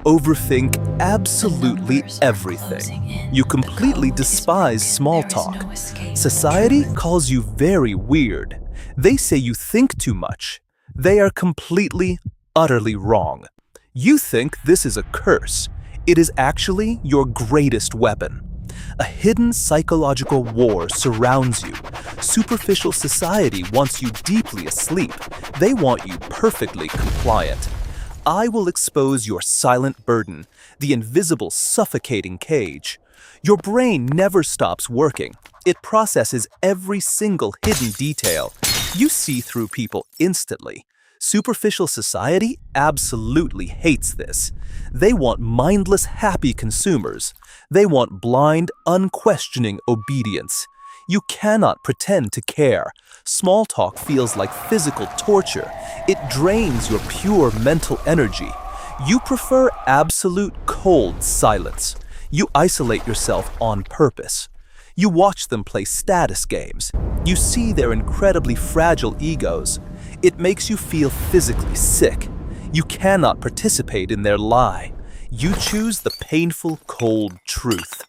overthink absolutely everything. You completely despise small talk. Society calls you very weird. They say you think too much. They are completely, utterly wrong. You think this is a curse. It is actually your greatest weapon. A hidden psychological war surrounds you. Superficial society wants you deeply asleep. They want you perfectly compliant. I will expose your silent burden, the invisible suffocating cage. Your brain never stops working. It processes every single hidden detail. You see through people instantly. Superficial society absolutely hates this. They want mindless, happy consumers. They want blind, unquestioning obedience. You cannot pretend to care. Small talk feels like physical torture. It drains your pure mental energy. You prefer absolute cold silence. You isolate yourself on purpose. You watch them play status games. You see their incredibly fragile egos. It makes you feel physically sick. You cannot participate in their lie. You choose the painful, cold truth.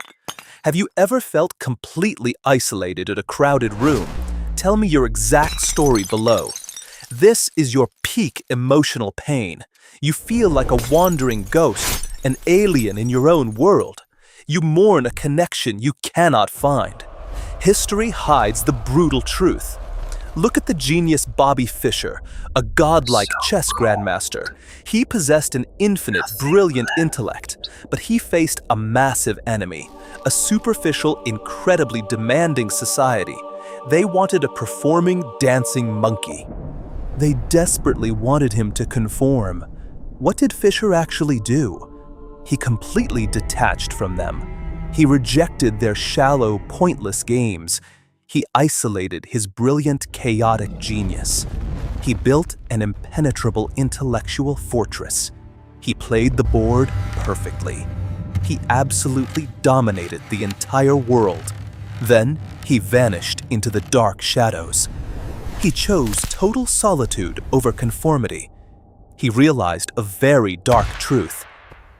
Have you ever felt completely isolated in a crowded room? Tell me your exact story below. This is your peak emotional pain. You feel like a wandering ghost, an alien in your own world. You mourn a connection you cannot find. History hides the brutal truth. Look at the genius Bobby Fischer, a godlike chess grandmaster. He possessed an infinite, brilliant intellect, but he faced a massive enemy, a superficial, incredibly demanding society. They wanted a performing, dancing monkey. They desperately wanted him to conform. What did Fischer actually do? He completely detached from them. He rejected their shallow, pointless games. He isolated his brilliant, chaotic genius. He built an impenetrable intellectual fortress. He played the board perfectly. He absolutely dominated the entire world. Then he vanished into the dark shadows. He chose total solitude over conformity. He realized a very dark truth.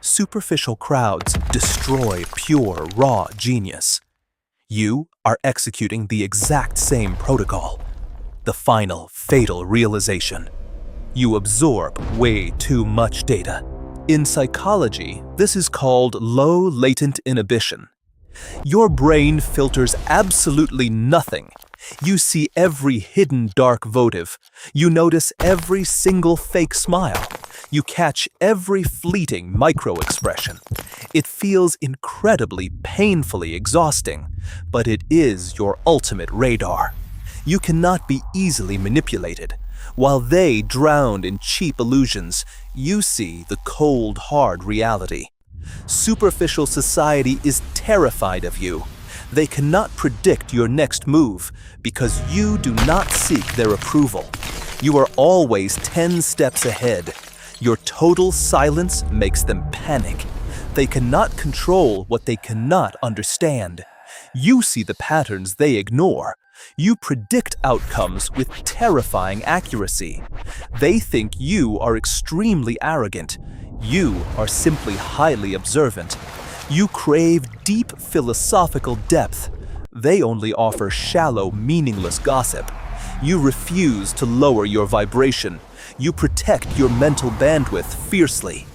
Superficial crowds destroy pure, raw genius. You are executing the exact same protocol. The final, fatal realization. You absorb way too much data. In psychology, this is called low latent inhibition. Your brain filters absolutely nothing. You see every hidden dark votive. You notice every single fake smile. You catch every fleeting micro-expression. It feels incredibly, painfully exhausting, but it is your ultimate radar. You cannot be easily manipulated. While they drown in cheap illusions, you see the cold, hard reality. Superficial society is terrified of you. They cannot predict your next move because you do not seek their approval. You are always 10 steps ahead. Your total silence makes them panic. They cannot control what they cannot understand. You see the patterns they ignore. You predict outcomes with terrifying accuracy. They think you are extremely arrogant. You are simply highly observant. You crave deep philosophical depth. They only offer shallow, meaningless gossip. You refuse to lower your vibration. You protect your mental bandwidth fiercely.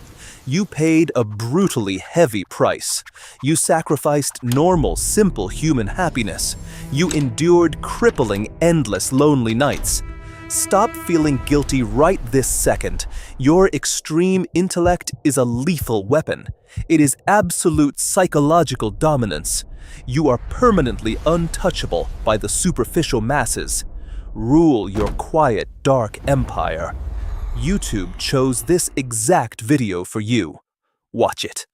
You paid a brutally heavy price. You sacrificed normal, simple human happiness. You endured crippling, endless, lonely nights. Stop feeling guilty right this second. Your extreme intellect is a lethal weapon. It is absolute psychological dominance. You are permanently untouchable by the superficial masses. Rule your quiet, dark empire. YouTube chose this exact video for you. Watch it.